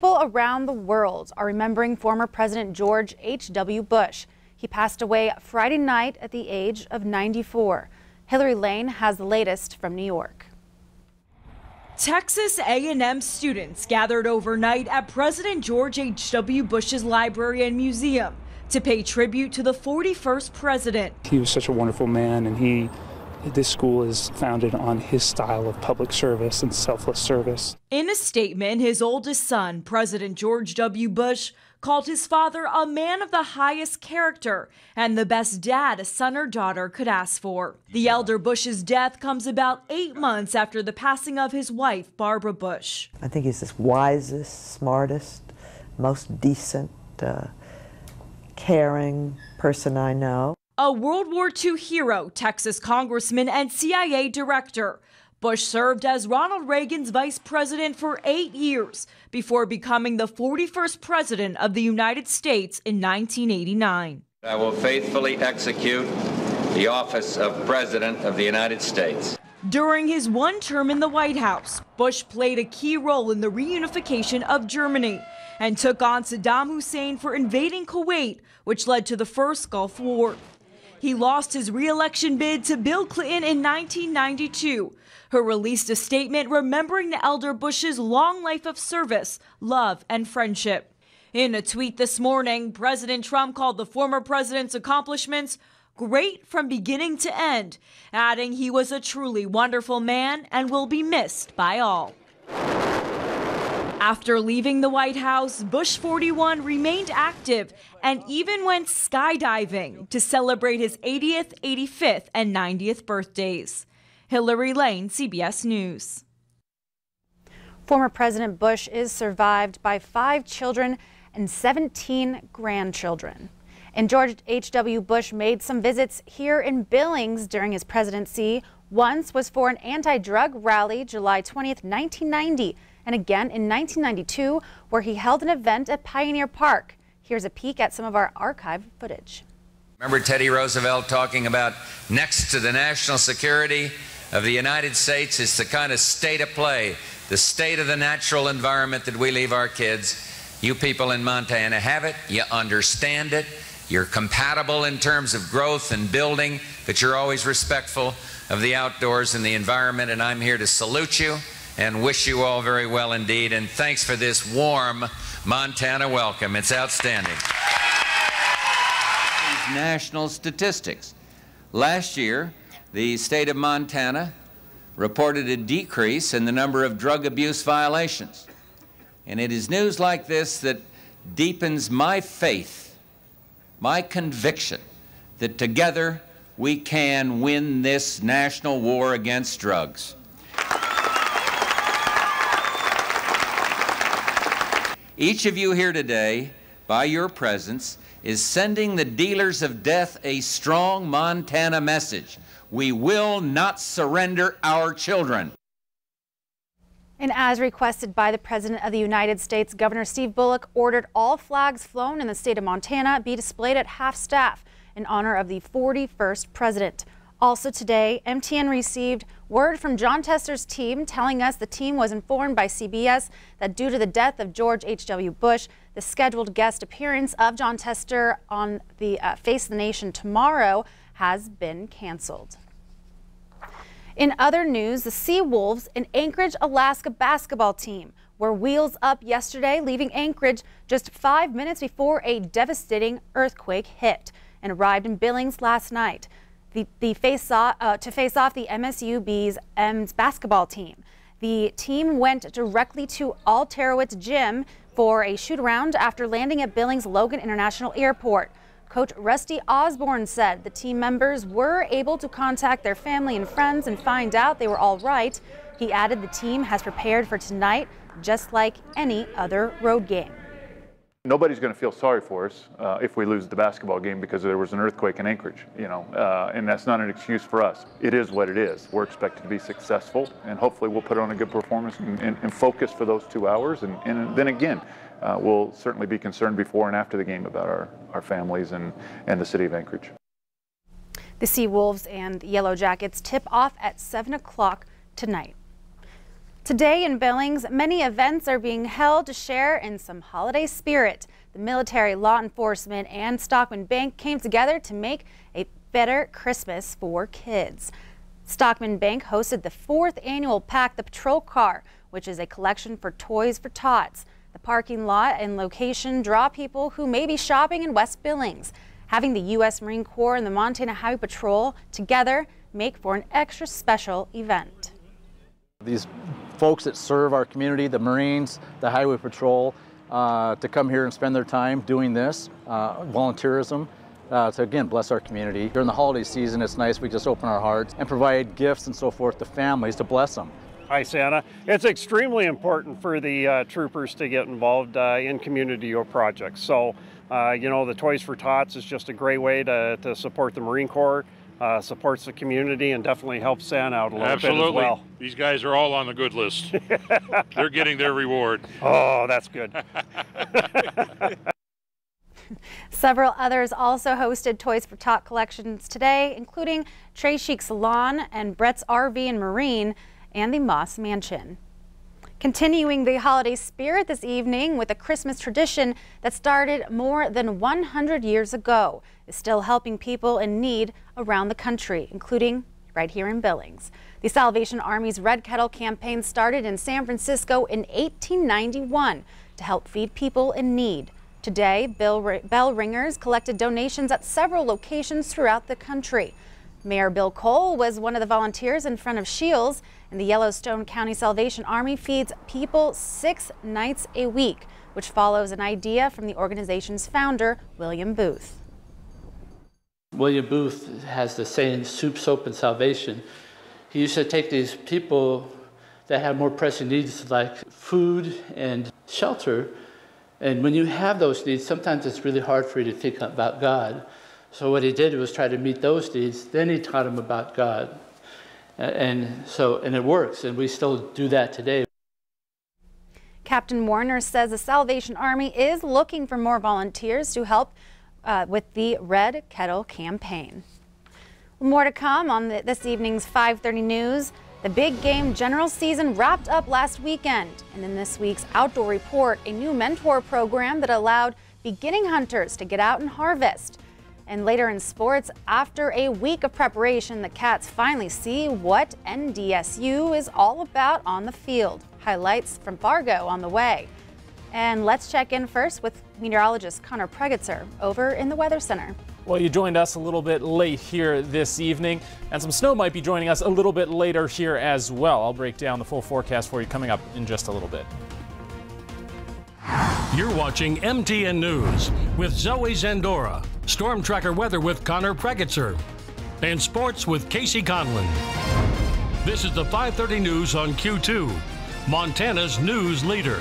People around the world are remembering former President George H.W. Bush. He passed away Friday night at the age of 94. Hillary Lane has the latest from New York. Texas A&M students gathered overnight at President George H.W. Bush's library and museum to pay tribute to the 41st president. He was such a wonderful man, and this school is founded on his style of public service and selfless service. In a statement, his oldest son, President George W. Bush, called his father a man of the highest character and the best dad a son or daughter could ask for. The elder Bush's death comes about 8 months after the passing of his wife, Barbara Bush. I think he's the wisest, smartest, most decent, caring person I know. A World War II hero, Texas congressman, and CIA director, Bush served as Ronald Reagan's vice president for 8 years before becoming the 41st president of the United States in 1989. I will faithfully execute the office of President of the United States. During his one term in the White House, Bush played a key role in the reunification of Germany and took on Saddam Hussein for invading Kuwait, which led to the first Gulf War. He lost his re-election bid to Bill Clinton in 1992, who released a statement remembering the elder Bush's long life of service, love, and friendship. In a tweet this morning, President Trump called the former president's accomplishments great from beginning to end, adding he was a truly wonderful man and will be missed by all. After leaving the White House, Bush 41 remained active and even went skydiving to celebrate his 80th, 85th, and 90th birthdays. Hillary Lane, CBS News. Former President Bush is survived by 5 children and 17 grandchildren. And George H.W. Bush made some visits here in Billings during his presidency. Once was for an anti-drug rally July 20th, 1990. And again in 1992, where he held an event at Pioneer Park. Here's a peek at some of our archived footage. Remember Teddy Roosevelt talking about next to the national security of the United States is the kind of state of play, the state of the natural environment that we leave our kids. You people in Montana have it, you understand it, you're compatible in terms of growth and building, but you're always respectful of the outdoors and the environment, and I'm here to salute you and wish you all very well indeed, and thanks for this warm Montana welcome. It's outstanding. National statistics. Last year, the state of Montana reported a decrease in the number of drug abuse violations. And it is news like this that deepens my faith, my conviction, that together we can win this national war against drugs. Each of you here today, by your presence, is sending the dealers of death a strong Montana message. We will not surrender our children. And as requested by the President of the United States, Governor Steve Bullock ordered all flags flown in the state of Montana be displayed at half-staff in honor of the 41st president. Also today, MTN received word from Jon Tester's team telling us the team was informed by CBS that due to the death of George H.W. Bush, the scheduled guest appearance of Jon Tester on the Face the Nation tomorrow has been canceled. In other news, the Seawolves, an Anchorage, Alaska basketball team, were wheels up yesterday, leaving Anchorage just 5 minutes before a devastating earthquake hit and arrived in Billings last night. To face off the MSUB's men's basketball team. The team went directly to Alterowitz Gym for a shoot-around after landing at Billings Logan International Airport. Coach Rusty Osborne said the team members were able to contact their family and friends and find out they were all right. He added the team has prepared for tonight, just like any other road game. Nobody's going to feel sorry for us if we lose the basketball game because there was an earthquake in Anchorage, and that's not an excuse for us. It is what it is. We're expected to be successful, and hopefully we'll put on a good performance and focus for those 2 hours. And then again, we'll certainly be concerned before and after the game about our families and the city of Anchorage. The Seawolves and the Yellow Jackets tip off at 7 o'clock tonight. Today in Billings, many events are being held to share in some holiday spirit. The military, law enforcement, and Stockman Bank came together to make a better Christmas for kids. Stockman Bank hosted the 4th annual Pack the Patrol Car, which is a collection for toys for Tots. The parking lot and location draw people who may be shopping in West Billings. Having the U.S. Marine Corps and the Montana Highway Patrol together make for an extra special event. These folks that serve our community, the Marines, the Highway Patrol, to come here and spend their time doing this, volunteerism, to again bless our community. During the holiday season, it's nice we just open our hearts and provide gifts and so forth to families to bless them. Hi, Santa. It's extremely important for the troopers to get involved in community projects. So, you know, the Toys for Tots is just a great way to support the Marine Corps, supports the community, and definitely helps Santa out a little bit as well. These guys are all on the good list. They're getting their reward. Oh, that's good. Several others also hosted Toys for Tot collections today, including Trey Chic Salon and Brett's RV and Marine and the Moss Mansion. Continuing the holiday spirit this evening with a Christmas tradition that started more than 100 years ago is still helping people in need around the country, including right here in Billings. The Salvation Army's Red Kettle campaign started in San Francisco in 1891 to help feed people in need. Today, bell ringers collected donations at several locations throughout the country. Mayor Bill Cole was one of the volunteers in front of Shields, and the Yellowstone County Salvation Army feeds people 6 nights a week, which follows an idea from the organization's founder, William Booth. William Booth has the saying, soup, soap, and salvation. He used to take these people that have more pressing needs like food and shelter, and when you have those needs, sometimes it's really hard for you to think about God. So what he did was try to meet those needs, then he taught them about God. And it works, and we still do that today. Captain Warner says the Salvation Army is looking for more volunteers to help with the Red Kettle campaign. More to come on this evening's 5:30 news. The big game general season wrapped up last weekend, and in this week's Outdoor Report, a new mentor program that allowed beginning hunters to get out and harvest. And later in sports, after a week of preparation, the Cats finally see what NDSU is all about on the field. Highlights from Fargo on the way. And let's check in first with meteorologist Connor Pregitzer over in the Weather Center. Well, you joined us a little bit late here this evening, and some snow might be joining us a little bit later here as well. I'll break down the full forecast for you coming up in just a little bit. You're watching MTN News with Zoe Zandora, Storm Tracker weather with Connor Pregitzer, and sports with Casey Conlon. This is the 5:30 news on Q2, Montana's news leader.